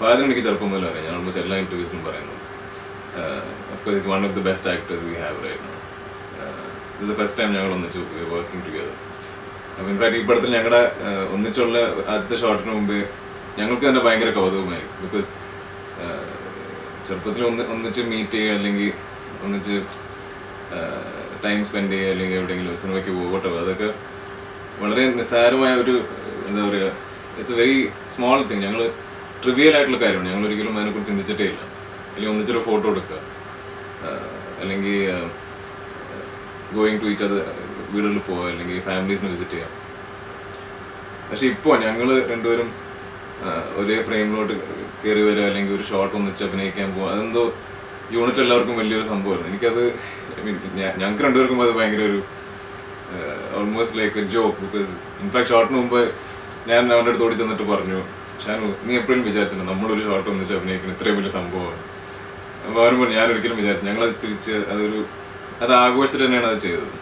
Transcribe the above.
ഫാദറിന് എനിക്ക് ചെറുപ്പം മുതൽ അറിയാം. ഞാൻ ഓൾമോസ്റ്റ് എല്ലാ ഇൻ്റർവ്യൂസിനും പറയുന്നു. Of course is one of the best actors we have right now. This the first time ഞങ്ങൾ ഒന്നിച്ച് വർക്കിംഗ് ടുഗദർ. അപ്പോൾ ഇൻഫാക്ട് ഈ പടത്തിൽ ഞങ്ങളുടെ ഒന്നിച്ചുള്ള ആദ്യത്തെ ഷോട്ടിന് മുമ്പേ ഞങ്ങൾക്ക് തന്നെ ഭയങ്കര കൗതുകമായി. ബിക്കോസ് ചെറുപ്പത്തിൽ ഒന്നിച്ച് മീറ്റ് ചെയ്യുക, അല്ലെങ്കിൽ ഒന്നിച്ച് ടൈം സ്പെൻഡ് ചെയ്യുക, അല്ലെങ്കിൽ എവിടെയെങ്കിലും സിനിമയ്ക്ക് പോകട്ടോ, അതൊക്കെ വളരെ നിസ്സാരമായ ഒരു എന്താ പറയുക, it's A very small thing. ഞങ്ങൾ ട്രിവിയൽ ആയിട്ടുള്ള കാര്യമാണ്. ഞങ്ങൾ ഒരിക്കലും അതിനെക്കുറിച്ച് ചിന്തിച്ചിട്ടേ ഇല്ല. അല്ലെങ്കിൽ ഒന്നിച്ചൊരു ഫോട്ടോ എടുക്കുക, അല്ലെങ്കിൽ ഗോയിങ് ടു ഈച്ച് അത് വീടുകളിൽ പോവുക, അല്ലെങ്കിൽ ഫാമിലീസിനെ വിസിറ്റ് ചെയ്യാം. പക്ഷെ ഇപ്പോൾ ഞങ്ങൾ രണ്ടുപേരും ഒരേ ഫ്രെയിമിലോട്ട് കയറി വരിക, അല്ലെങ്കിൽ ഒരു ഷോട്ട് ഒന്നിച്ച് അഭിനയിക്കാൻ പോകുക, അതെന്തോ യൂണിറ്റ് എല്ലാവർക്കും വലിയൊരു സംഭവമായിരുന്നു. എനിക്കത് ഞങ്ങൾക്ക് രണ്ടുപേർക്കും അത് ഭയങ്കര ഒരു almost like a joke. Because in fact ഷോട്ടിന് മുമ്പ് ഞാൻ അവൻ്റെ അടുത്ത് ഓടി ചെന്നിട്ട് പറഞ്ഞു, ഷാനു നീ എപ്പോഴും വിചാരിച്ചിട്ടുണ്ട് നമ്മളൊരു ഷോട്ട് ഒന്നിച്ച് അഭിനയിക്കുന്നത് ഇത്രയും വലിയ സംഭവമാണ്. അപ്പോൾ അവരും പറഞ്ഞു ഞാൻ ഒരിക്കലും വിചാരിച്ചു. ഞങ്ങളത് തിരിച്ച് അത് ആഘോഷിച്ചിട്ട് തന്നെയാണ് അത് ചെയ്തത്.